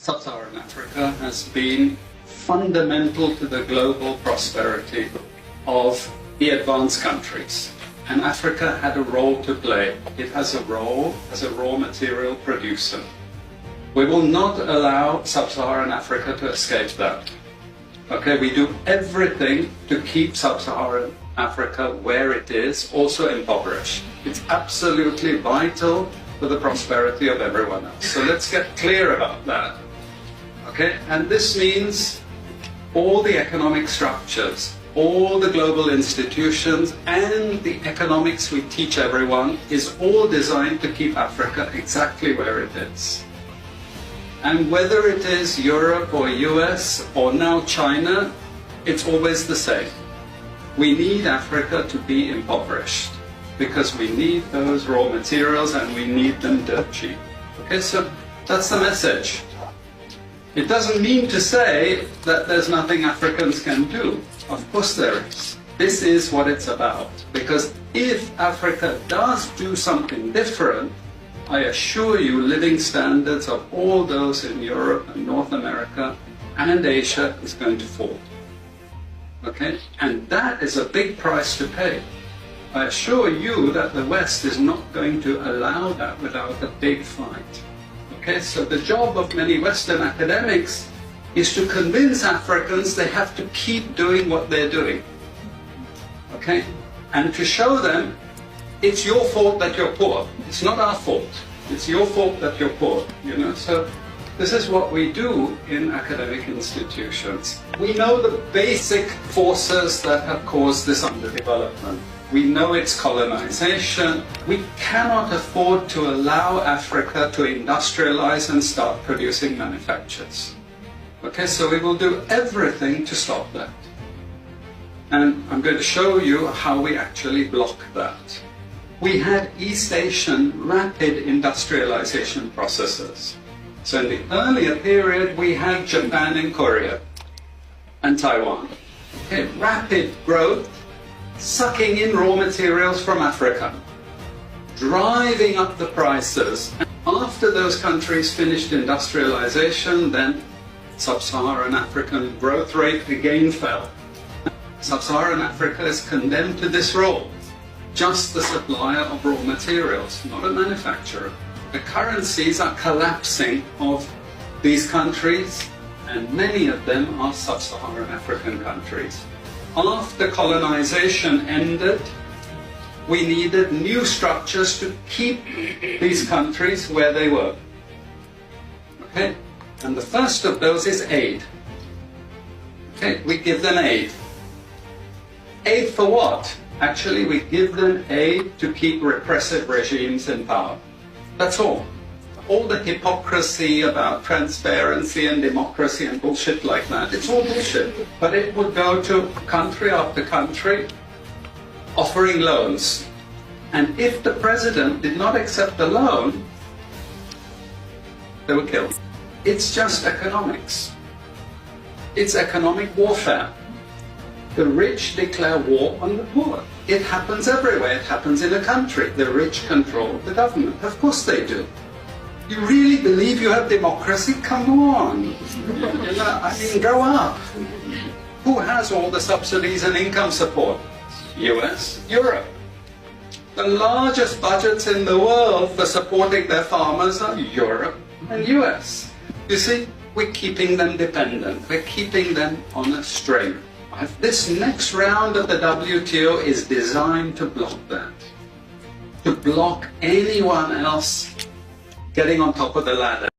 Sub-Saharan Africa has been fundamental to the global prosperity of the advanced countries. And Africa had a role to play. It has a role as a raw material producer. We will not allow Sub-Saharan Africa to escape that. Okay, we do everything to keep Sub-Saharan Africa where it is, also impoverished. It's absolutely vital for the prosperity of everyone else. So let's get clear about that. Okay, and this means all the economic structures, all the global institutions, and the economics we teach everyone is all designed to keep Africa exactly where it is. And whether it is Europe or US or now China, it's always the same. We need Africa to be impoverished because we need those raw materials and we need them dirt cheap. Okay, so that's the message. It doesn't mean to say that there's nothing Africans can do. Of course there is. This is what it's about. Because if Africa does do something different, I assure you living standards of all those in Europe and North America and Asia is going to fall. Okay? And that is a big price to pay. I assure you that the West is not going to allow that without a big fight. Okay, so the job of many Western academics is to convince Africans they have to keep doing what they're doing. Okay, and to show them it's your fault that you're poor. It's not our fault. It's your fault that you're poor. You know, so this is what we do in academic institutions. We know the basic forces that have caused this underdevelopment. We know it's colonization. We cannot afford to allow Africa to industrialize and start producing manufactures. Okay, so we will do everything to stop that. And I'm going to show you how we actually block that. We had East Asian rapid industrialization processes. So in the earlier period, we had Japan and Korea and Taiwan. Okay, rapid growth, sucking in raw materials from Africa, driving up the prices. And after those countries finished industrialization, then Sub-Saharan African growth rate again fell. Sub-Saharan Africa is condemned to this role, just the supplier of raw materials, not a manufacturer. The currencies are collapsing of these countries, and many of them are Sub-Saharan African countries. After colonization ended, we needed new structures to keep these countries where they were. Okay? And the first of those is aid. Okay? We give them aid. Aid for what? Actually, we give them aid to keep repressive regimes in power. That's all. All the hypocrisy about transparency and democracy and bullshit like that, it's all bullshit. But it would go to country after country offering loans. And if the president did not accept the loan, they were killed. It's just economics. It's economic warfare. The rich declare war on the poor. It happens everywhere. It happens in a country. The rich control the government. Of course they do. You really believe you have democracy? Come on. You know, I mean, grow up. Who has all the subsidies and income support? US, Europe. The largest budgets in the world for supporting their farmers are Europe and US. You see, we're keeping them dependent. We're keeping them on a string. This next round of the WTO is designed to block that. To block anyone else getting on top of the ladder.